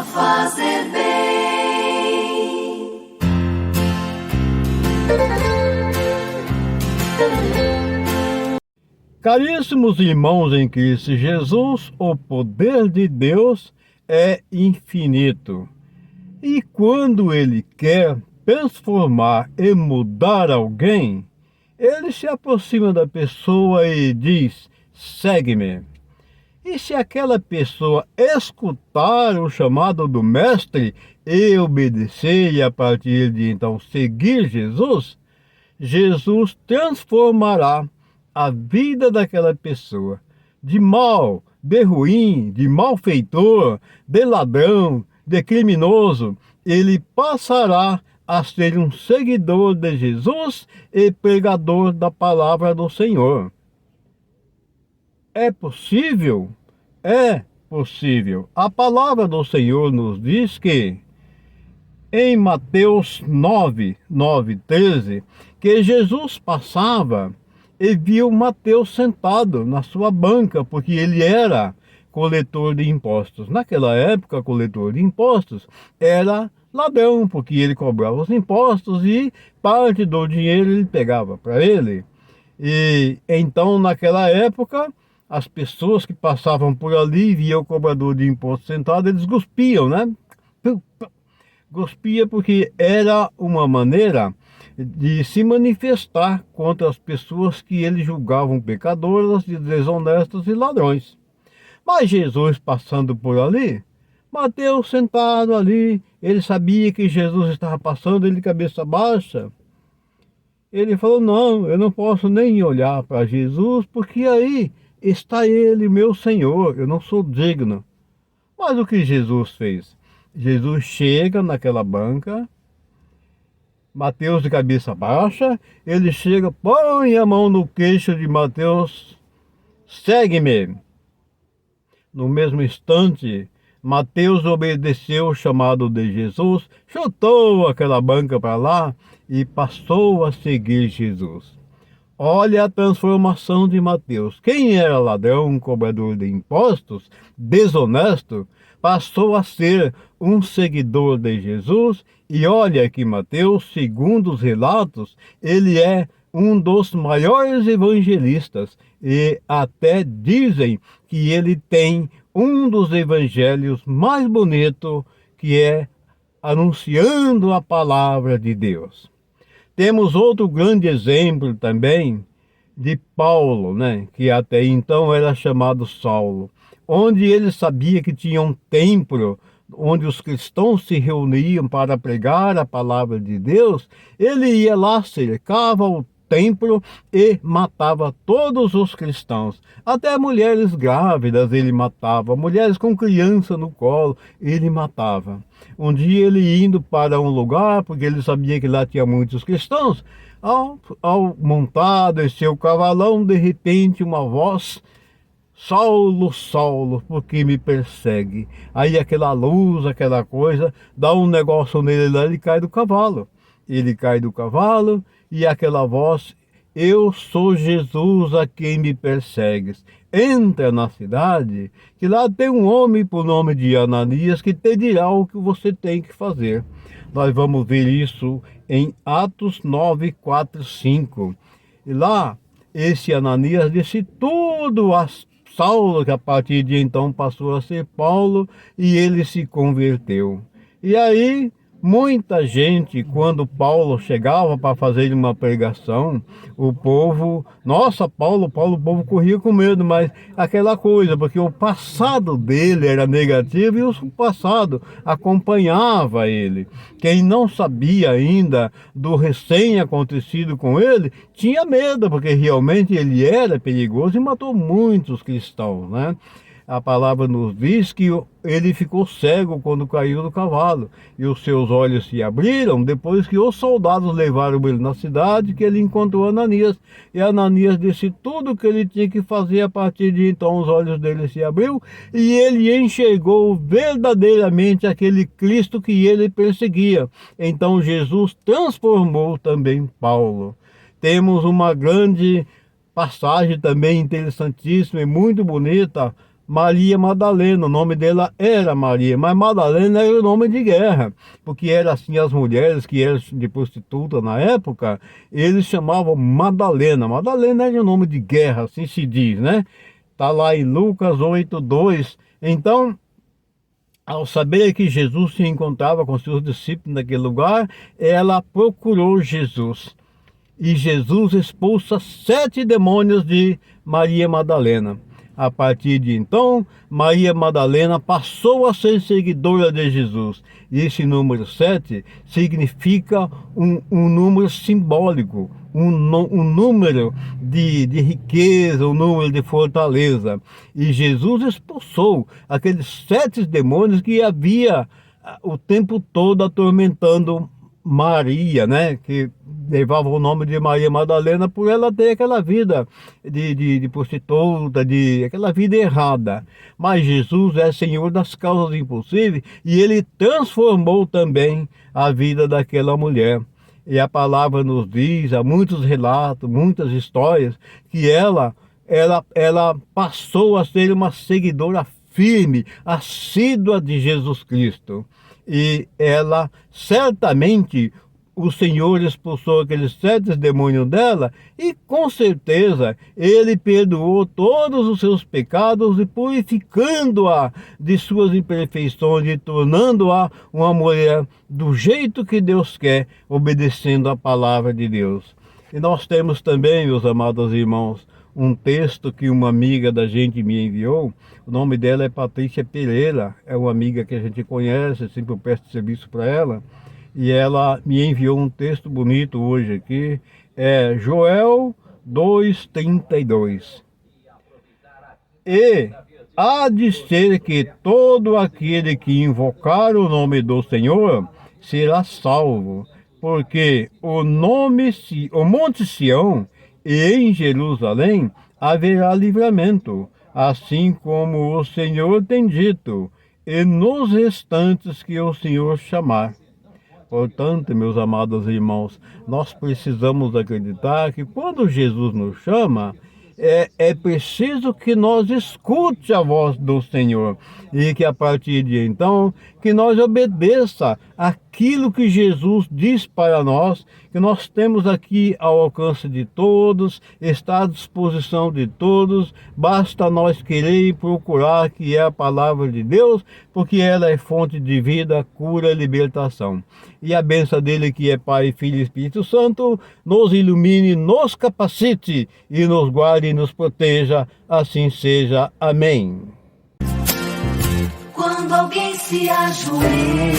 fazer bem. Caríssimos irmãos em Cristo Jesus, o poder de Deus é infinito. E quando Ele quer transformar e mudar alguém, Ele se aproxima da pessoa e diz: segue-me. E se aquela pessoa escutar o chamado do Mestre e obedecer e a partir de então seguir Jesus, Jesus transformará a vida daquela pessoa de mal, de ruim, de malfeitor, de ladrão, de criminoso. Ele passará a ser um seguidor de Jesus e pregador da palavra do Senhor. É possível? É possível. A palavra do Senhor nos diz que em Mateus 9:13, que Jesus passava e viu Mateus sentado na sua banca, porque ele era coletor de impostos. Naquela época, coletor de impostos era ladrão, porque ele cobrava os impostos e parte do dinheiro ele pegava para ele. E então, naquela época, as pessoas que passavam por ali, viam o cobrador de imposto sentado, eles cuspiam, né? Cuspia porque era uma maneira de se manifestar contra as pessoas que eles julgavam pecadoras, desonestas e ladrões. Mas Jesus passando por ali, Mateus sentado ali, ele sabia que Jesus estava passando, ele de cabeça baixa. Ele falou: não, eu não posso nem olhar para Jesus, porque aí está ele, meu Senhor, eu não sou digno. Mas o que Jesus fez? Jesus chega naquela banca, Mateus de cabeça baixa, ele chega, põe a mão no queixo de Mateus, segue-me. No mesmo instante, Mateus obedeceu o chamado de Jesus, chutou aquela banca para lá e passou a seguir Jesus. Olha a transformação de Mateus. Quem era ladrão, cobrador de impostos, desonesto, passou a ser um seguidor de Jesus. E olha que Mateus, segundo os relatos, ele é um dos maiores evangelistas. E até dizem que ele tem um dos evangelhos mais bonitos, que é anunciando a palavra de Deus. Temos outro grande exemplo também de Paulo, né, que até então era chamado Saulo, onde ele sabia que tinha um templo onde os cristãos se reuniam para pregar a palavra de Deus. Ele ia lá, cercava o templo e matava todos os cristãos, até mulheres grávidas ele matava, mulheres com criança no colo ele matava. Um dia ele indo para um lugar, porque ele sabia que lá tinha muitos cristãos, ao montado em seu cavalão, de repente uma voz: Saulo, Saulo, por que me persegue? Aí aquela luz, aquela coisa, dá um negócio nele lá, ele cai do cavalo. Ele cai do cavalo e aquela voz: eu sou Jesus a quem me persegues. Entra na cidade, que lá tem um homem por nome de Ananias que te dirá o que você tem que fazer. Nós vamos ver isso em Atos 9, 4, 5. E lá, esse Ananias disse tudo a Saulo, que a partir de então passou a ser Paulo, e ele se converteu. E aí, muita gente, quando Paulo chegava para fazer uma pregação, o povo, nossa, Paulo, o povo corria com medo, mas aquela coisa, porque o passado dele era negativo e o passado acompanhava ele. Quem não sabia ainda do recém-acontecido com ele, tinha medo, porque realmente ele era perigoso e matou muitos cristãos, né? A palavra nos diz que ele ficou cego quando caiu do cavalo, e os seus olhos se abriram depois que os soldados levaram ele na cidade, que ele encontrou Ananias. E Ananias disse tudo o que ele tinha que fazer. A partir de então os olhos dele se abriu e ele enxergou verdadeiramente aquele Cristo que ele perseguia. Então Jesus transformou também Paulo. Temos uma grande passagem também interessantíssima e muito bonita Maria Madalena, o nome dela era Maria, mas Madalena era o nome de guerra, porque era assim, as mulheres que eram de prostituta na época, eles chamavam Madalena. Madalena era o nome de guerra, assim se diz, né? Está lá em Lucas 8:2. Então, ao saber que Jesus se encontrava com seus discípulos naquele lugar, ela procurou Jesus. E Jesus expulsa 7 demônios de Maria Madalena. A partir de então, Maria Madalena passou a ser seguidora de Jesus. E esse número 7 significa um número simbólico, um número de riqueza, um número de fortaleza. E Jesus expulsou aqueles 7 demônios que havia o tempo todo atormentando Maria, né, que levava o nome de Maria Madalena por ela ter aquela vida de prostituta, aquela vida errada. Mas Jesus é Senhor das causas impossíveis e Ele transformou também a vida daquela mulher. E a palavra nos diz, há muitos relatos, muitas histórias, que ela passou a ser uma seguidora firme, assídua de Jesus Cristo. E ela, certamente, o Senhor expulsou aqueles 7 demônios dela e com certeza Ele perdoou todos os seus pecados e purificando-a de suas imperfeições e tornando-a uma mulher do jeito que Deus quer, obedecendo a palavra de Deus. E nós temos também, meus amados irmãos, um texto que uma amiga da gente me enviou. O nome dela é Patrícia Pereira, é uma amiga que a gente conhece, sempre eu presto serviço para ela. E ela me enviou um texto bonito hoje aqui, é Joel 2:32. E há de ser que todo aquele que invocar o nome do Senhor será salvo, porque o Monte Sião e em Jerusalém haverá livramento, assim como o Senhor tem dito, e nos restantes que o Senhor chamar. Portanto, meus amados irmãos, nós precisamos acreditar que quando Jesus nos chama, é preciso que nós escute a voz do Senhor e que a partir de então, que nós obedeça aquilo que Jesus diz para nós, que nós temos aqui ao alcance de todos, está à disposição de todos, basta nós querer e procurar, que é a palavra de Deus, porque ela é fonte de vida, cura e libertação. E a bênção dele, que é Pai, Filho e Espírito Santo, nos ilumine, nos capacite e nos guarde e nos proteja, assim seja. Amém. Quando alguém se ajoelha